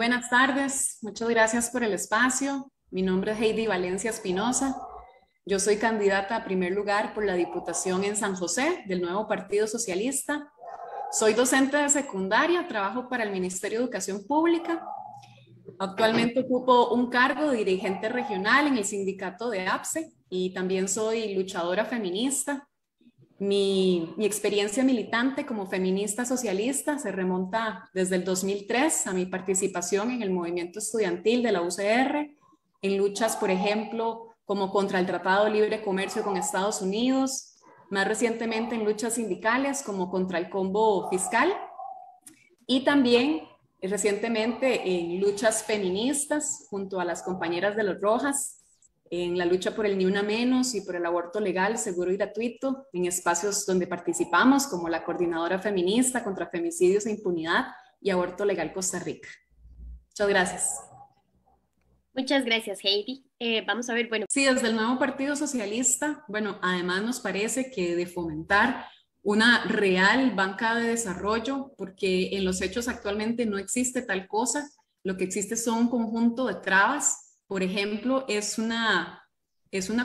Buenas tardes, muchas gracias por el espacio. Mi nombre es Heidi Valencia Espinosa. Yo soy candidata a primer lugar por la Diputación en San José del nuevo Partido Socialista. Soy docente de secundaria, trabajo para el Ministerio de Educación Pública. Actualmente ocupo un cargo de dirigente regional en el sindicato de APSE y también soy luchadora feminista. Mi experiencia militante como feminista socialista se remonta desde el 2003 a mi participación en el movimiento estudiantil de la UCR, en luchas, por ejemplo, como contra el Tratado de Libre Comercio con Estados Unidos, más recientemente en luchas sindicales como contra el combo fiscal y también recientemente en luchas feministas junto a las compañeras de los Rojas, en la lucha por el Ni Una Menos y por el aborto legal, seguro y gratuito, en espacios donde participamos, como la Coordinadora Feminista contra Femicidios e Impunidad y Aborto Legal Costa Rica. Muchas gracias. Muchas gracias, Heidi. Vamos a ver, bueno. Sí, desde el nuevo Partido Socialista, bueno, además nos parece que de fomentar una real banca de desarrollo, porque en los hechos actualmente no existe tal cosa, lo que existe son un conjunto de trabas. Por ejemplo, es una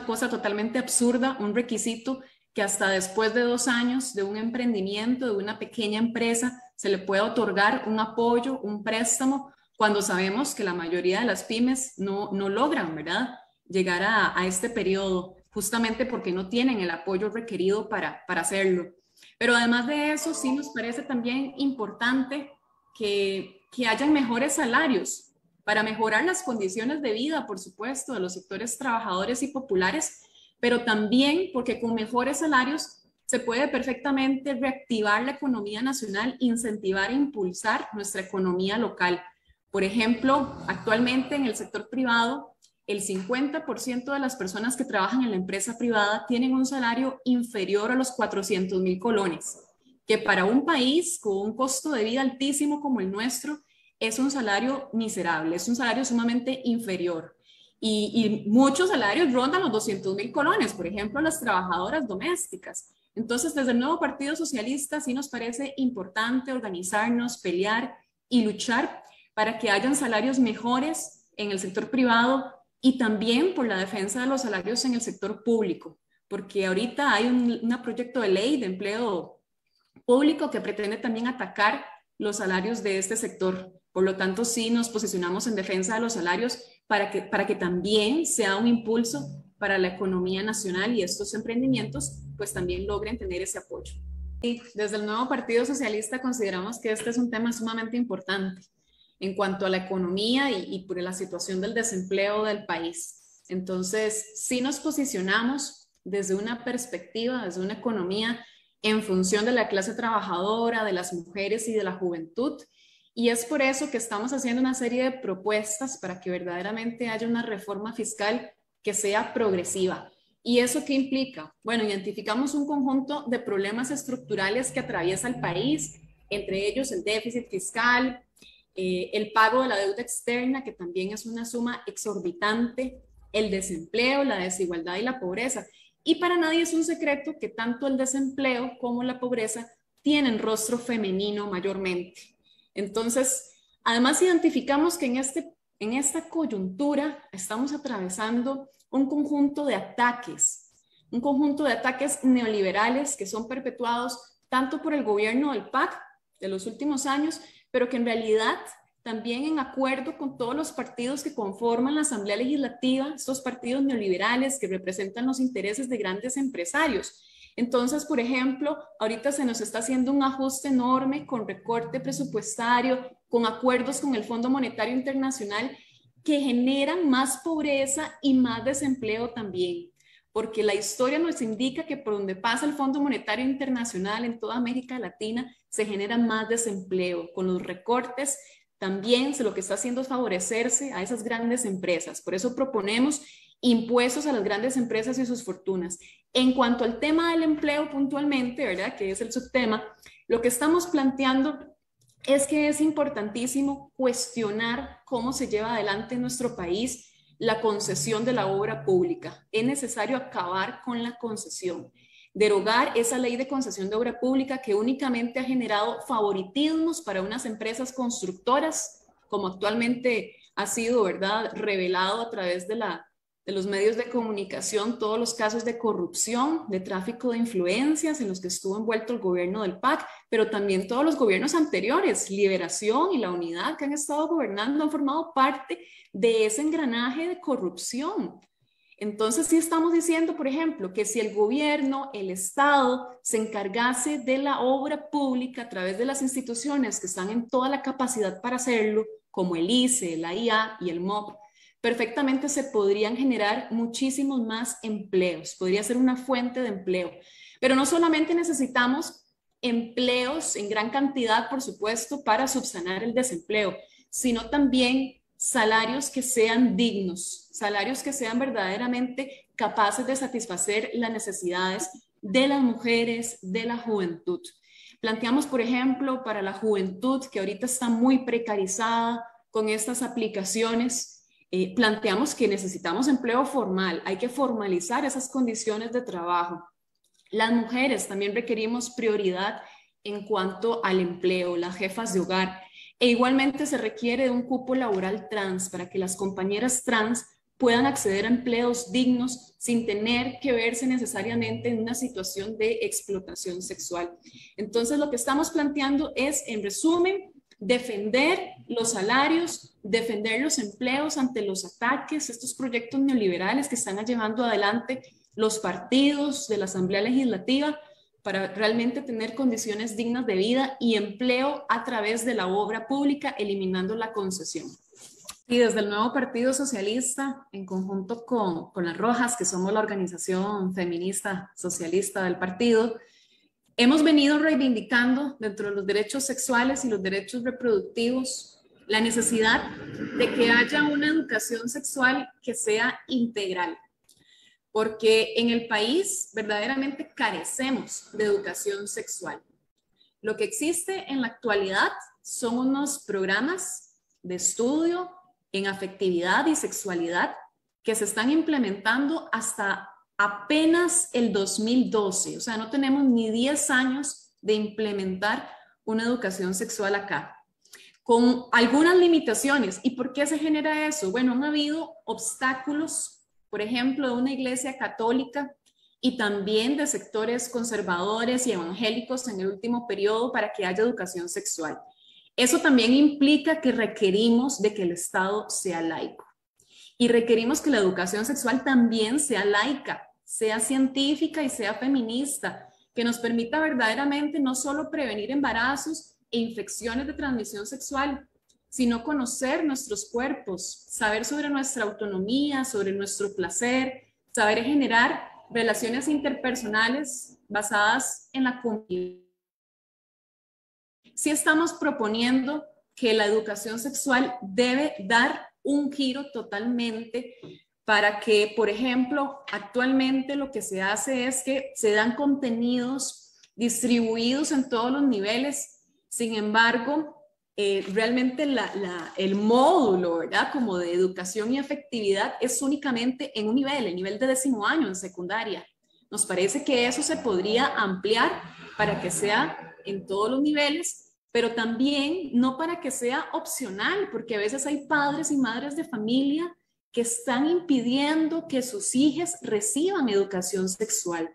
cosa totalmente absurda, un requisito que hasta después de 2 años de un emprendimiento, de una pequeña empresa, se le puede otorgar un apoyo, un préstamo, cuando sabemos que la mayoría de las pymes no logran, ¿verdad?, llegar a este periodo, justamente porque no tienen el apoyo requerido para hacerlo. Pero además de eso, sí nos parece también importante que hayan mejores salarios para mejorar las condiciones de vida, por supuesto, de los sectores trabajadores y populares, pero también porque con mejores salarios se puede perfectamente reactivar la economía nacional, incentivar e impulsar nuestra economía local. Por ejemplo, actualmente en el sector privado, el 50% de las personas que trabajan en la empresa privada tienen un salario inferior a los 400,000 colones, que para un país con un costo de vida altísimo como el nuestro, es un salario miserable, es un salario sumamente inferior. Y muchos salarios rondan los 200,000 colones, por ejemplo, las trabajadoras domésticas. Entonces, desde el nuevo Partido Socialista sí nos parece importante organizarnos, pelear y luchar para que hayan salarios mejores en el sector privado y también por la defensa de los salarios en el sector público, porque ahorita hay un proyecto de ley de empleo público que pretende también atacar los salarios de este sector. Por lo tanto, sí nos posicionamos en defensa de los salarios para que también sea un impulso para la economía nacional y estos emprendimientos pues también logren tener ese apoyo. Y desde el nuevo Partido Socialista consideramos que este es un tema sumamente importante en cuanto a la economía y por la situación del desempleo del país. Entonces, sí nos posicionamos desde una perspectiva, desde una economía en función de la clase trabajadora, de las mujeres y de la juventud, y es por eso que estamos haciendo una serie de propuestas para que verdaderamente haya una reforma fiscal que sea progresiva. ¿Y eso qué implica? Bueno, identificamos un conjunto de problemas estructurales que atraviesa el país, entre ellos el déficit fiscal, el pago de la deuda externa, que también es una suma exorbitante, el desempleo, la desigualdad y la pobreza. Y para nadie es un secreto que tanto el desempleo como la pobreza tienen rostro femenino mayormente. Entonces, además identificamos que en esta coyuntura estamos atravesando un conjunto de ataques neoliberales que son perpetuados tanto por el gobierno del PAC de los últimos años, pero que en realidad también en acuerdo con todos los partidos que conforman la Asamblea Legislativa, estos partidos neoliberales que representan los intereses de grandes empresarios. Entonces, por ejemplo, ahorita se nos está haciendo un ajuste enorme con recorte presupuestario, con acuerdos con el Fondo Monetario Internacional que generan más pobreza y más desempleo también, porque la historia nos indica que por donde pasa el Fondo Monetario Internacional en toda América Latina se genera más desempleo. Con los recortes también lo que está haciendo es favorecerse a esas grandes empresas. Por eso proponemos impuestos a las grandes empresas y sus fortunas. En cuanto al tema del empleo puntualmente, ¿verdad?, que es el subtema, lo que estamos planteando es que es importantísimo cuestionar cómo se lleva adelante en nuestro país la concesión de la obra pública. Es necesario acabar con la concesión, derogar esa ley de concesión de obra pública que únicamente ha generado favoritismos para unas empresas constructoras como actualmente ha sido, ¿verdad?, revelado a través de los medios de comunicación, todos los casos de corrupción, de tráfico de influencias en los que estuvo envuelto el gobierno del PAC, pero también todos los gobiernos anteriores, Liberación y la Unidad que han estado gobernando, han formado parte de ese engranaje de corrupción. Entonces, sí estamos diciendo, por ejemplo, que si el gobierno, el Estado, se encargase de la obra pública a través de las instituciones que están en toda la capacidad para hacerlo, como el ICE, la IA y el MOP, perfectamente se podrían generar muchísimos más empleos, podría ser una fuente de empleo. Pero no solamente necesitamos empleos en gran cantidad, por supuesto, para subsanar el desempleo, sino también salarios que sean dignos, salarios que sean verdaderamente capaces de satisfacer las necesidades de las mujeres, de la juventud. Planteamos, por ejemplo, para la juventud que ahorita está muy precarizada con estas aplicaciones, planteamos que necesitamos empleo formal, hay que formalizar esas condiciones de trabajo. Las mujeres también requerimos prioridad en cuanto al empleo, las jefas de hogar. E igualmente se requiere de un cupo laboral trans para que las compañeras trans puedan acceder a empleos dignos sin tener que verse necesariamente en una situación de explotación sexual. Entonces, lo que estamos planteando es, en resumen, defender los salarios, defender los empleos ante los ataques, estos proyectos neoliberales que están llevando adelante los partidos de la Asamblea Legislativa, para realmente tener condiciones dignas de vida y empleo a través de la obra pública, eliminando la concesión. Y desde el nuevo Partido Socialista, en conjunto con las Rojas, que somos la organización feminista socialista del partido, hemos venido reivindicando dentro de los derechos sexuales y los derechos reproductivos la necesidad de que haya una educación sexual que sea integral, porque en el país verdaderamente carecemos de educación sexual. Lo que existe en la actualidad son unos programas de estudio en afectividad y sexualidad que se están implementando hasta apenas el 2012, o sea, no tenemos ni 10 años de implementar una educación sexual acá, con algunas limitaciones. ¿Y por qué se genera eso? Bueno, han habido obstáculos, por ejemplo, de una iglesia católica y también de sectores conservadores y evangélicos en el último periodo para que haya educación sexual. Eso también implica que requerimos de que el Estado sea laico y requerimos que la educación sexual también sea laica, sea científica y sea feminista, que nos permita verdaderamente no solo prevenir embarazos e infecciones de transmisión sexual, sino conocer nuestros cuerpos, saber sobre nuestra autonomía, sobre nuestro placer, saber generar relaciones interpersonales basadas en la convivencia. Sí estamos proponiendo que la educación sexual debe dar un giro totalmente para que, por ejemplo, actualmente lo que se hace es que se dan contenidos distribuidos en todos los niveles. Sin embargo, realmente el módulo, ¿verdad?, como de educación y afectividad es únicamente en un nivel, el nivel de 10º año en secundaria. Nos parece que eso se podría ampliar para que sea en todos los niveles, pero también no para que sea opcional, porque a veces hay padres y madres de familia que están impidiendo que sus hijos reciban educación sexual.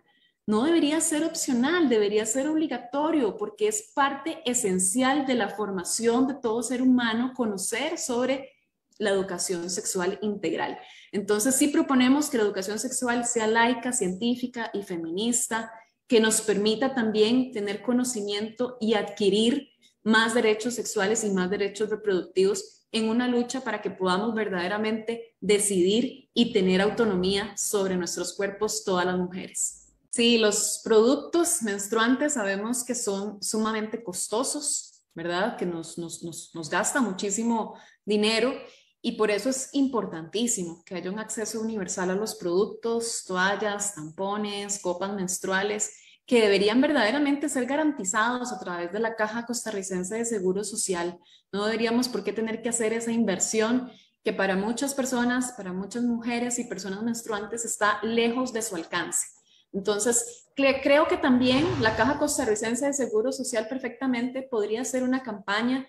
No debería ser opcional, debería ser obligatorio, porque es parte esencial de la formación de todo ser humano conocer sobre la educación sexual integral. Entonces sí proponemos que la educación sexual sea laica, científica y feminista, que nos permita también tener conocimiento y adquirir más derechos sexuales y más derechos reproductivos en una lucha para que podamos verdaderamente decidir y tener autonomía sobre nuestros cuerpos todas las mujeres. Sí, los productos menstruantes sabemos que son sumamente costosos, ¿verdad? Que nos gasta muchísimo dinero y por eso es importantísimo que haya un acceso universal a los productos, toallas, tampones, copas menstruales, que deberían verdaderamente ser garantizados a través de la Caja Costarricense de Seguro Social. No deberíamos por qué tener que hacer esa inversión que para muchas personas, para muchas mujeres y personas menstruantes está lejos de su alcance. Entonces, creo que también la Caja Costarricense de Seguro Social perfectamente podría ser una campaña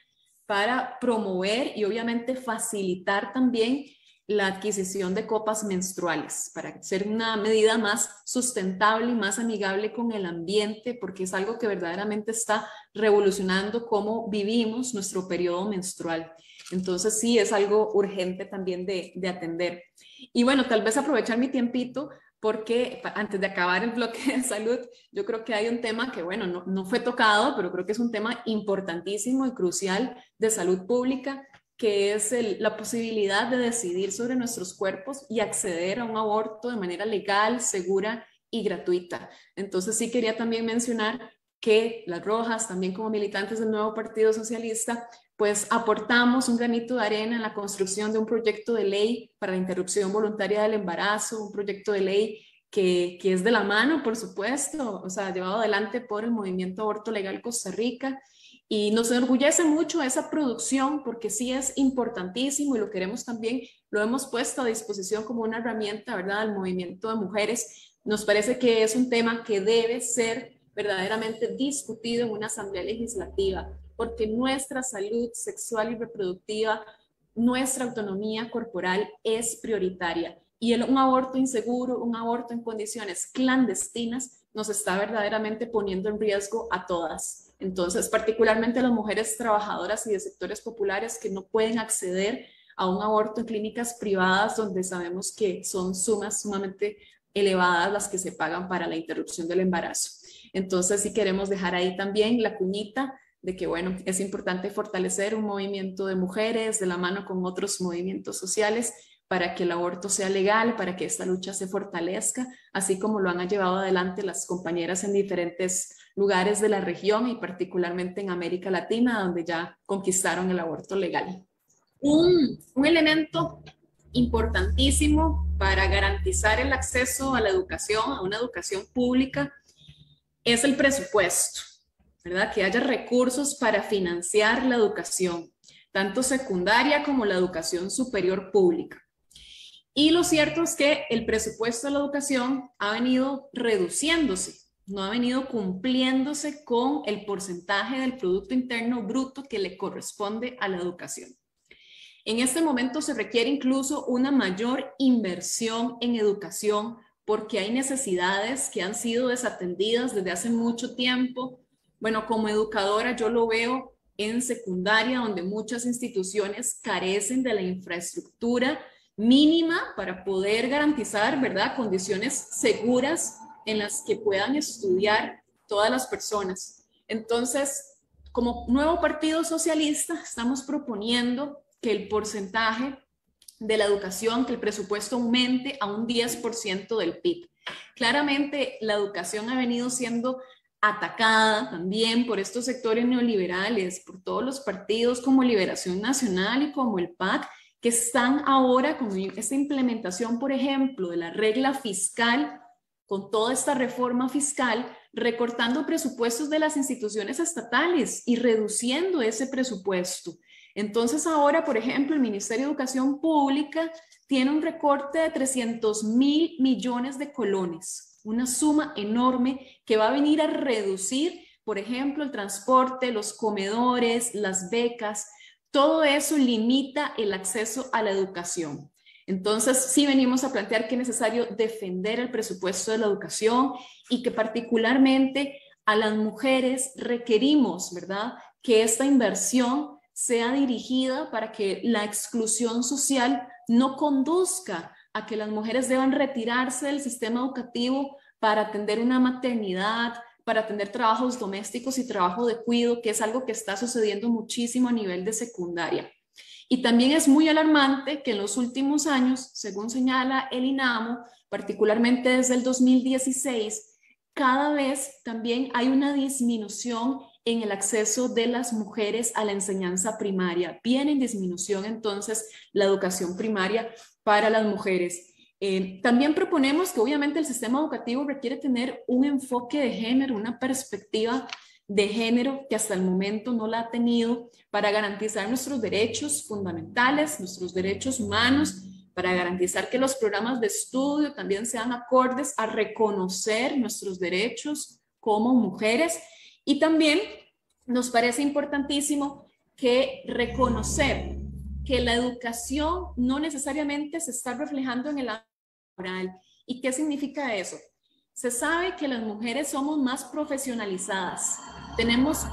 para promover y obviamente facilitar también la adquisición de copas menstruales, para hacer una medida más sustentable y más amigable con el ambiente, porque es algo que verdaderamente está revolucionando cómo vivimos nuestro periodo menstrual. Entonces sí, es algo urgente también de atender. Y bueno, tal vez aprovechar mi tiempito, porque antes de acabar el bloque de salud, yo creo que hay un tema que, bueno, no fue tocado, pero creo que es un tema importantísimo y crucial de salud pública, que es la posibilidad de decidir sobre nuestros cuerpos y acceder a un aborto de manera legal, segura y gratuita. Entonces sí quería también mencionar que las Rojas, también como militantes del nuevo Partido Socialista, pues aportamos un granito de arena en la construcción de un proyecto de ley para la interrupción voluntaria del embarazo, un proyecto de ley que es de la mano, por supuesto, o sea, llevado adelante por el Movimiento Aborto Legal Costa Rica, y nos enorgullece mucho esa producción porque sí es importantísimo y lo queremos también, lo hemos puesto a disposición como una herramienta, ¿verdad?, del movimiento de mujeres. Nos parece que es un tema que debe ser verdaderamente discutido en una asamblea legislativa, porque nuestra salud sexual y reproductiva, nuestra autonomía corporal es prioritaria. Y un aborto inseguro, un aborto en condiciones clandestinas, nos está verdaderamente poniendo en riesgo a todas. Entonces, particularmente a las mujeres trabajadoras y de sectores populares que no pueden acceder a un aborto en clínicas privadas donde sabemos que son sumas sumamente elevadas las que se pagan para la interrupción del embarazo. Entonces, sí queremos dejar ahí también la cuñita de que, bueno, es importante fortalecer un movimiento de mujeres de la mano con otros movimientos sociales para que el aborto sea legal, para que esta lucha se fortalezca, así como lo han llevado adelante las compañeras en diferentes lugares de la región y particularmente en América Latina, donde ya conquistaron el aborto legal. Un elemento importantísimo para garantizar el acceso a la educación, a una educación pública, es el presupuesto, ¿verdad? Que haya recursos para financiar la educación, tanto secundaria como la educación superior pública. Y lo cierto es que el presupuesto de la educación ha venido reduciéndose, no ha venido cumpliéndose con el porcentaje del Producto Interno Bruto que le corresponde a la educación. En este momento se requiere incluso una mayor inversión en educación porque hay necesidades que han sido desatendidas desde hace mucho tiempo. Bueno, como educadora yo lo veo en secundaria, donde muchas instituciones carecen de la infraestructura mínima para poder garantizar, ¿verdad?, condiciones seguras en las que puedan estudiar todas las personas. Entonces, como nuevo Partido Socialista, estamos proponiendo que el porcentaje de la educación, que el presupuesto aumente a un 10% del PIB. Claramente, la educación ha venido siendo atacada también por estos sectores neoliberales, por todos los partidos como Liberación Nacional y como el PAC, que están ahora con esta implementación, por ejemplo, de la regla fiscal, con toda esta reforma fiscal, recortando presupuestos de las instituciones estatales y reduciendo ese presupuesto. Entonces ahora, por ejemplo, el Ministerio de Educación Pública tiene un recorte de 300.000 millones de colones, una suma enorme que va a venir a reducir, por ejemplo, el transporte, los comedores, las becas. Todo eso limita el acceso a la educación. Entonces, sí venimos a plantear que es necesario defender el presupuesto de la educación y que particularmente a las mujeres requerimos, ¿verdad?, que esta inversión sea dirigida para que la exclusión social no conduzca a que las mujeres deban retirarse del sistema educativo para atender una maternidad, para atender trabajos domésticos y trabajo de cuidado, que es algo que está sucediendo muchísimo a nivel de secundaria. Y también es muy alarmante que en los últimos años, según señala el INAMO, particularmente desde el 2016, cada vez también hay una disminución en el acceso de las mujeres a la enseñanza primaria. Viene en disminución entonces la educación primaria para las mujeres. También proponemos que obviamente el sistema educativo requiere tener un enfoque de género, una perspectiva de género que hasta el momento no la ha tenido para garantizar nuestros derechos fundamentales, nuestros derechos humanos, para garantizar que los programas de estudio también sean acordes a reconocer nuestros derechos como mujeres. Y también nos parece importantísimo que reconocer que la educación no necesariamente se está reflejando en el ámbito laboral. ¿Y qué significa eso? Se sabe que las mujeres somos más profesionalizadas, tenemos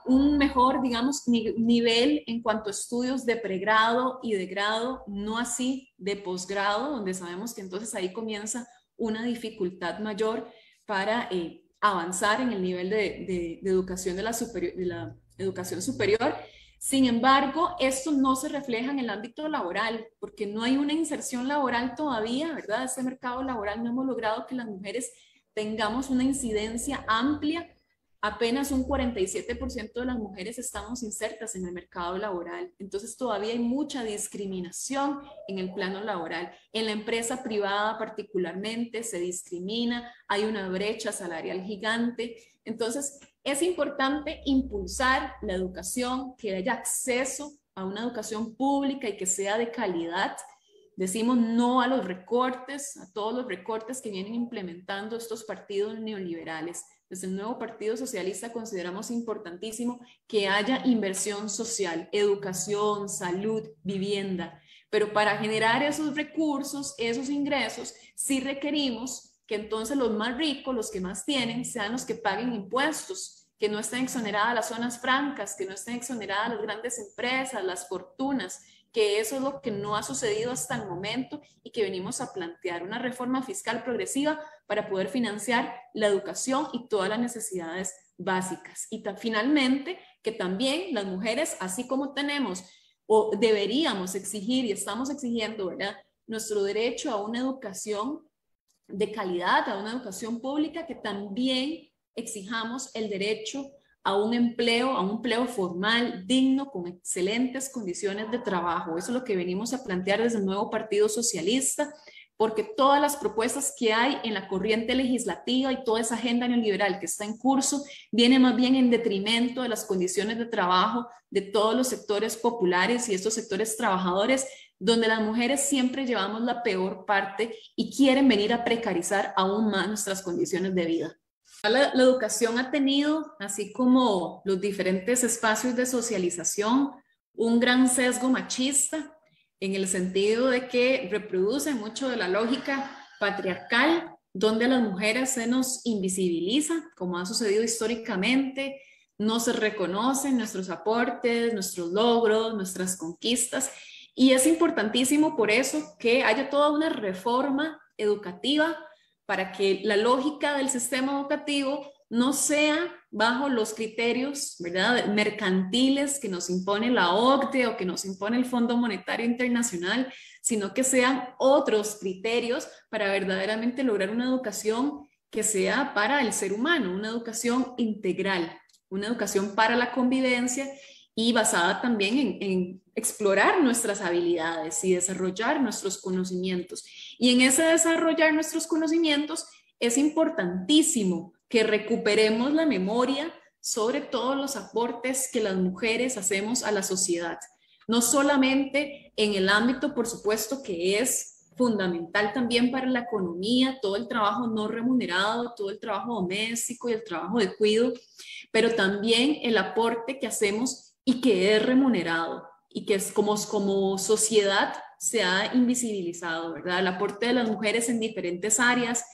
un mejor, digamos, nivel en cuanto a estudios de pregrado y de grado, no así de posgrado, donde sabemos que entonces ahí comienza una dificultad mayor para avanzar en el nivel de educación de la educación superior. Sin embargo, esto no se refleja en el ámbito laboral, porque no hay una inserción laboral todavía, ¿verdad? Este mercado laboral no hemos logrado que las mujeres tengamos una incidencia amplia. Apenas un 47% de las mujeres estamos insertas en el mercado laboral. Entonces todavía hay mucha discriminación en el plano laboral. En la empresa privada particularmente se discrimina, hay una brecha salarial gigante. Entonces es importante impulsar la educación, que haya acceso a una educación pública y que sea de calidad. Decimos no a los recortes, a todos los recortes que vienen implementando estos partidos neoliberales. Desde el nuevo Partido Socialista consideramos importantísimo que haya inversión social, educación, salud, vivienda. Pero para generar esos recursos, esos ingresos, sí requerimos que entonces los más ricos, los que más tienen, sean los que paguen impuestos, que no estén exoneradas las zonas francas, que no estén exoneradas las grandes empresas, las fortunas, que eso es lo que no ha sucedido hasta el momento y que venimos a plantear una reforma fiscal progresiva para poder financiar la educación y todas las necesidades básicas. Y finalmente, que también las mujeres, así como tenemos o deberíamos exigir y estamos exigiendo, ¿verdad?, nuestro derecho a una educación de calidad, a una educación pública, que también exijamos el derecho a un empleo formal, digno, con excelentes condiciones de trabajo. Eso es lo que venimos a plantear desde el nuevo Partido Socialista, porque todas las propuestas que hay en la corriente legislativa y toda esa agenda neoliberal que está en curso viene más bien en detrimento de las condiciones de trabajo de todos los sectores populares y estos sectores trabajadores, donde las mujeres siempre llevamos la peor parte y quieren venir a precarizar aún más nuestras condiciones de vida. La educación ha tenido, así como los diferentes espacios de socialización, un gran sesgo machista, en el sentido de que reproduce mucho de la lógica patriarcal, donde a las mujeres se nos invisibiliza, como ha sucedido históricamente, no se reconocen nuestros aportes, nuestros logros, nuestras conquistas, y es importantísimo por eso que haya toda una reforma educativa para que la lógica del sistema educativo no sea bajo los criterios, ¿verdad?, mercantiles que nos impone la OCDE o que nos impone el Fondo Monetario Internacional, sino que sean otros criterios para verdaderamente lograr una educación que sea para el ser humano, una educación integral, una educación para la convivencia y basada también en explorar nuestras habilidades y desarrollar nuestros conocimientos. Y en ese desarrollar nuestros conocimientos es importantísimo que recuperemos la memoria sobre todos los aportes que las mujeres hacemos a la sociedad. No solamente en el ámbito, por supuesto, que es fundamental también para la economía, todo el trabajo no remunerado, todo el trabajo doméstico y el trabajo de cuidado, pero también el aporte que hacemos y que es remunerado y que es como sociedad se ha invisibilizado, ¿verdad? El aporte de las mujeres en diferentes áreas,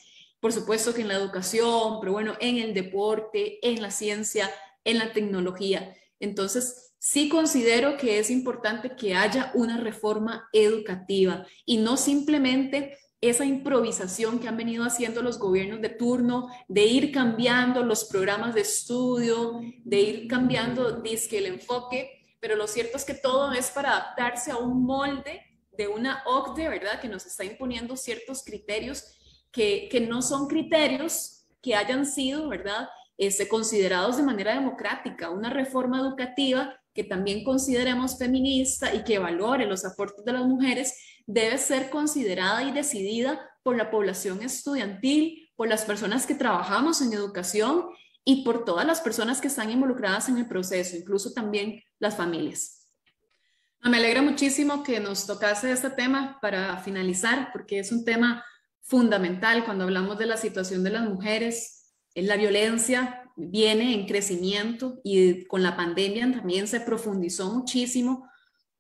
por supuesto que en la educación, pero bueno, en el deporte, en la ciencia, en la tecnología. Entonces, sí considero que es importante que haya una reforma educativa y no simplemente esa improvisación que han venido haciendo los gobiernos de turno, de ir cambiando los programas de estudio, de ir cambiando, dizque el enfoque, pero lo cierto es que todo es para adaptarse a un molde de una OCDE, ¿verdad?, que nos está imponiendo ciertos criterios que no son criterios que hayan sido, ¿verdad?, considerados de manera democrática. Una reforma educativa que también consideremos feminista y que valore los aportes de las mujeres debe ser considerada y decidida por la población estudiantil, por las personas que trabajamos en educación y por todas las personas que están involucradas en el proceso, incluso también las familias. Me alegra muchísimo que nos tocase este tema para finalizar, porque es un tema fundamental cuando hablamos de la situación de las mujeres. La violencia viene en crecimiento y con la pandemia también se profundizó muchísimo.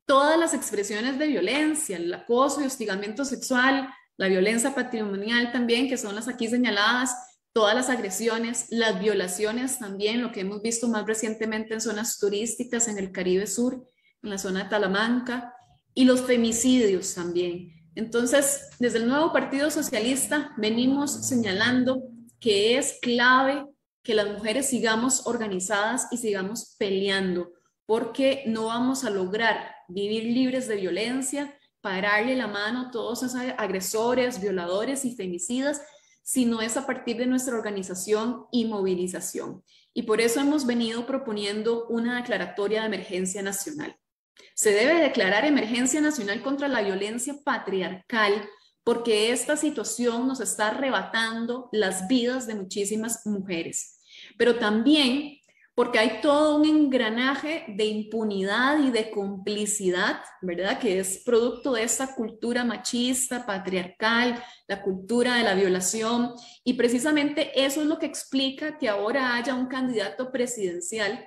Todas las expresiones de violencia, el acoso y hostigamiento sexual, la violencia patrimonial también, que son las aquí señaladas, todas las agresiones, las violaciones también, lo que hemos visto más recientemente en zonas turísticas, en el Caribe Sur, en la zona de Talamanca, y los femicidios también. Entonces, desde el nuevo Partido Socialista venimos señalando que es clave que las mujeres sigamos organizadas y sigamos peleando, porque no vamos a lograr vivir libres de violencia, pararle la mano a todos esos agresores, violadores y femicidas, sino es a partir de nuestra organización y movilización. Y por eso hemos venido proponiendo una declaratoria de emergencia nacional. Se debe declarar emergencia nacional contra la violencia patriarcal porque esta situación nos está arrebatando las vidas de muchísimas mujeres, pero también porque hay todo un engranaje de impunidad y de complicidad, ¿verdad? Que es producto de esta cultura machista, patriarcal, la cultura de la violación, y precisamente eso es lo que explica que ahora haya un candidato presidencial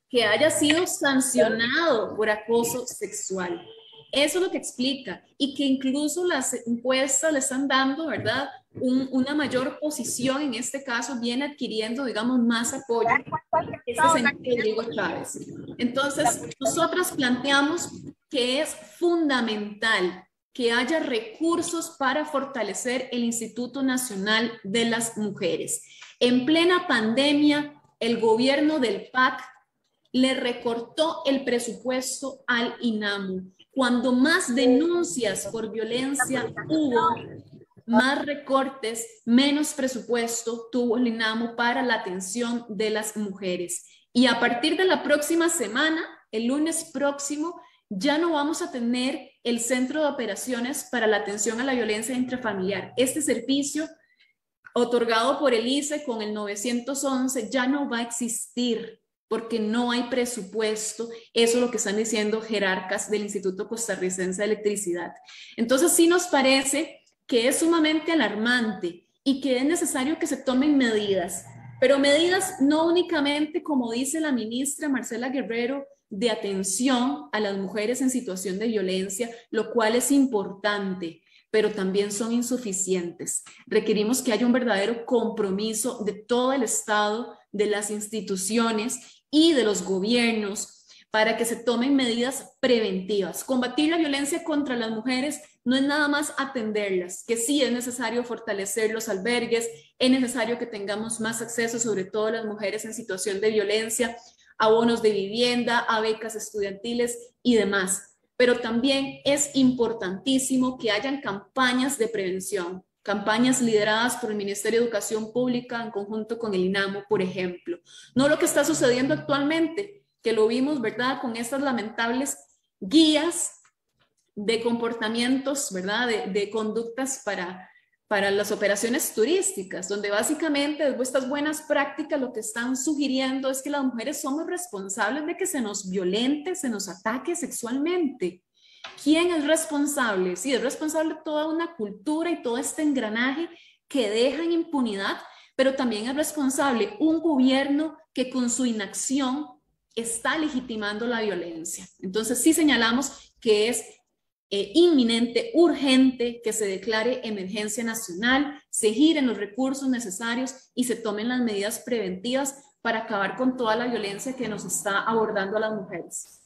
que haya sido sancionado por acoso sexual. Eso es lo que explica, y que incluso las encuestas le están dando, ¿verdad? Una mayor posición, en este caso viene adquiriendo, digamos, más apoyo. Este señor Rodrigo Chávez. Entonces, nosotras planteamos que es fundamental que haya recursos para fortalecer el Instituto Nacional de las Mujeres. En plena pandemia, el gobierno del PAC le recortó el presupuesto al INAMU. Cuando más denuncias por violencia hubo, más recortes, menos presupuesto tuvo el INAMU para la atención de las mujeres. Y a partir de la próxima semana, el lunes próximo, ya no vamos a tener el Centro de Operaciones para la Atención a la Violencia Intrafamiliar. Este servicio, otorgado por el ICE con el 911, ya no va a existir porque no hay presupuesto. Eso es lo que están diciendo jerarcas del Instituto Costarricense de Electricidad. Entonces sí nos parece que es sumamente alarmante y que es necesario que se tomen medidas, pero medidas no únicamente, como dice la ministra Marcela Guerrero, de atención a las mujeres en situación de violencia, lo cual es importante, pero también son insuficientes. Requerimos que haya un verdadero compromiso de todo el Estado, de las instituciones y de los gobiernos para que se tomen medidas preventivas. Combatir la violencia contra las mujeres no es nada más atenderlas, que sí es necesario fortalecer los albergues, es necesario que tengamos más acceso, sobre todo las mujeres en situación de violencia, a bonos de vivienda, a becas estudiantiles y demás. Pero también es importantísimo que hayan campañas de prevención, campañas lideradas por el Ministerio de Educación Pública en conjunto con el INAMU, por ejemplo. No lo que está sucediendo actualmente, que lo vimos, ¿verdad?, con estas lamentables guías de comportamientos, ¿verdad?, de conductas para las operaciones turísticas, donde básicamente desde estas buenas prácticas lo que están sugiriendo es que las mujeres somos responsables de que se nos violente, se nos ataque sexualmente. ¿Quién es responsable? Sí, es responsable toda una cultura y todo este engranaje que deja en impunidad, pero también es responsable un gobierno que con su inacción está legitimando la violencia. Entonces sí señalamos que es inminente, urgente, que se declare emergencia nacional, se giren los recursos necesarios y se tomen las medidas preventivas para acabar con toda la violencia que nos está abordando a las mujeres.